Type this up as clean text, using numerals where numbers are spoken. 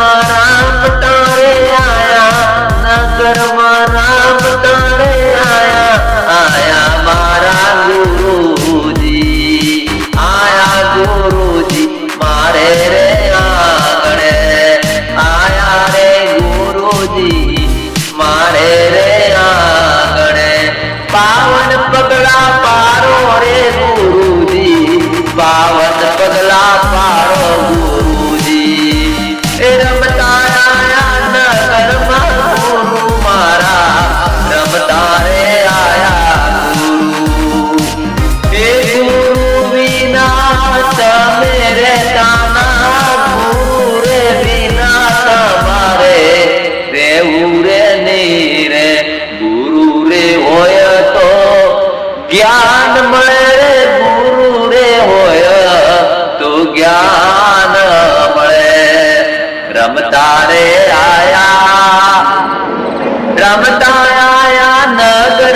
માં રામ તારે આયા, નગર માં રામ તારે આયા, આયા મારા ગુરુજી, આયા ગુરુજી મારે રે આંગણે, આયા રે ગુરુજી મારે રે આંગણે, પાવન પગલા પારો રે ગુરુજી, પાવન પગલા પારો ગુરુજી, એ રમતા આયા નગરમાં ગુરુ મારા, રમતા રે આયા ગુરુ, એ ગુરુ વિના તમે રહેતા ના, ગુરુ રે વિના તમારે રહેવું રે નહીં રે, ગુરુ રે હોય તો જ્ઞાન મળે રે, ગુરુ રે હોય તો જ્ઞાન મળે, રમતા રે આયા, રમતા આયા નગર